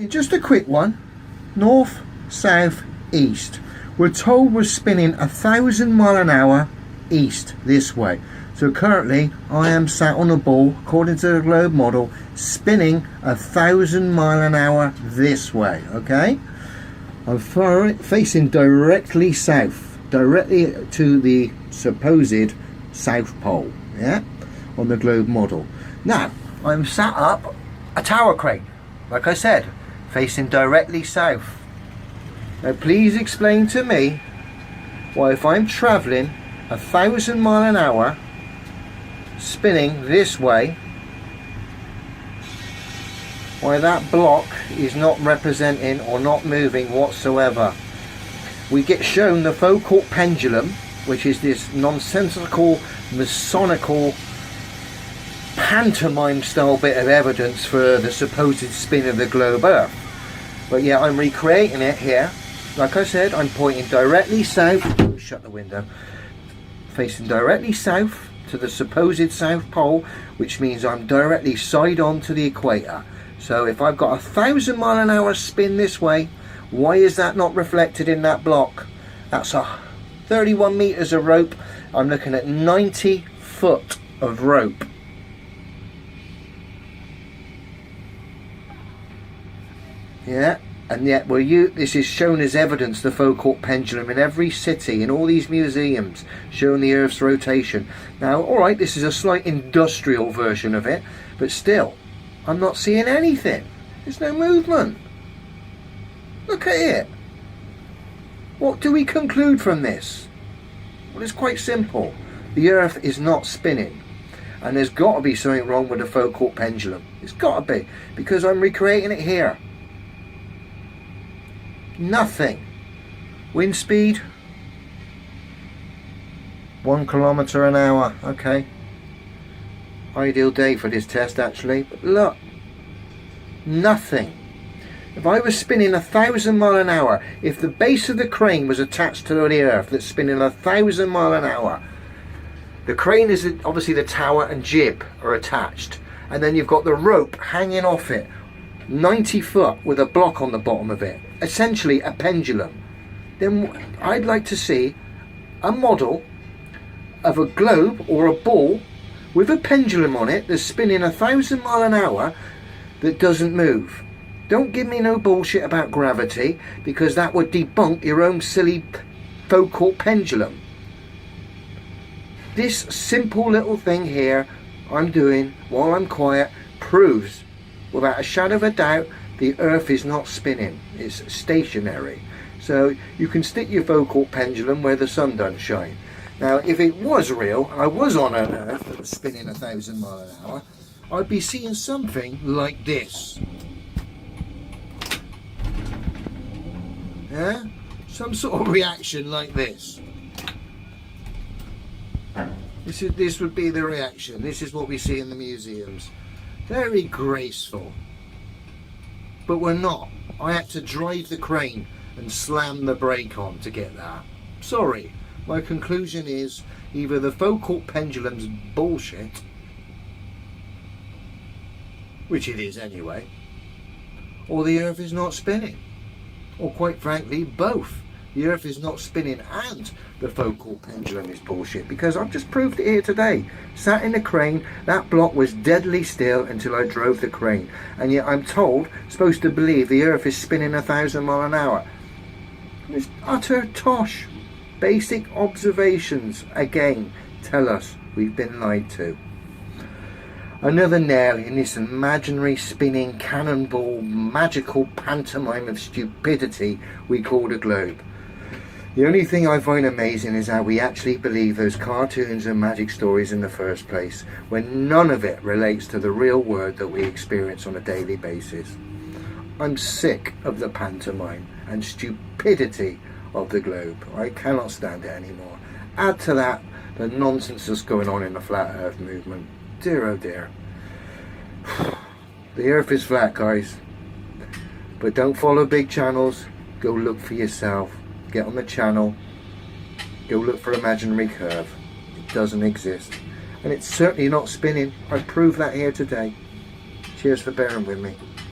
Just a quick one. North, south, east. We're told we're spinning 1,000 miles an hour east this way. So currently I am sat on a ball, according to the globe model, spinning 1,000 miles an hour this way. Okay, I'm facing directly south, directly to the supposed south pole, yeah, on the globe model. Now I'm sat up a tower crane, like I said, facing directly south. Now please explain to me why, if I'm travelling 1,000 miles an hour spinning this way, why that block is not representing or not moving whatsoever. We get shown the Foucault pendulum, which is this nonsensical, masonical, pantomime style bit of evidence for the supposed spin of the globe Earth. But yeah, I'm recreating it here. Like I said, I'm pointing directly south. Shut the window. Facing directly south to the supposed south pole, which means I'm directly side on to the equator. So if I've got 1,000 mile an hour spin this way, why is that not reflected in that block? That's 31 meters of rope. I'm looking at 90 foot of rope. Yeah, and yet this is shown as evidence, the Foucault pendulum, in every city, in all these museums, showing the Earth's rotation. Now, alright, this is a slight industrial version of it, but still, I'm not seeing anything. There's no movement. Look at it. What do we conclude from this? Well, it's quite simple. The Earth is not spinning. And there's got to be something wrong with the Foucault pendulum. It's got to be, because I'm recreating it here. Nothing. Wind speed 1 kilometer an hour. Okay, ideal day for this test actually. But look, nothing. If I was spinning 1,000 mile an hour, if the base of the crane was attached to the Earth that's spinning 1,000 mile an hour, the crane is obviously, the tower and jib are attached, and then you've got the rope hanging off it, 90 foot, with a block on the bottom of it, essentially a pendulum. Then I'd like to see a model of a globe or a ball with a pendulum on it that's spinning 1,000 mile an hour that doesn't move. Don't give me no bullshit about gravity, because that would debunk your own silly Foucault pendulum. This simple little thing here I'm doing while I'm quiet proves without a shadow of a doubt the Earth is not spinning, it's stationary. So you can stick your Foucault pendulum where the sun don't shine. Now if it was real, I was on an Earth that was spinning 1,000 miles an hour, I'd be seeing something like this. Yeah? Some sort of reaction like this. This would be the reaction. This is what we see in the museums. Very graceful. But we're not. I had to drive the crane and slam the brake on to get that. Sorry. My conclusion is either the Foucault pendulum's bullshit, which it is anyway, or the Earth is not spinning. Or quite frankly, both. The Earth is not spinning and the Foucault pendulum is bullshit, because I've just proved it here today. Sat in the crane, that block was deadly still until I drove the crane, and yet I'm supposed to believe the Earth is spinning 1,000 miles an hour. It's utter tosh. Basic observations again tell us we've been lied to. Another nail in this imaginary spinning cannonball magical pantomime of stupidity we call the globe. The only thing I find amazing is how we actually believe those cartoons and magic stories in the first place, when none of it relates to the real world that we experience on a daily basis. I'm sick of the pantomime and stupidity of the globe. I cannot stand it anymore. Add to that the nonsense that's going on in the flat earth movement. Dear oh dear. The Earth is flat, guys. But don't follow big channels. Go look for yourself. Get on the channel. Go look for imaginary curve. It doesn't exist. And it's certainly not spinning. I proved that here today. Cheers for bearing with me.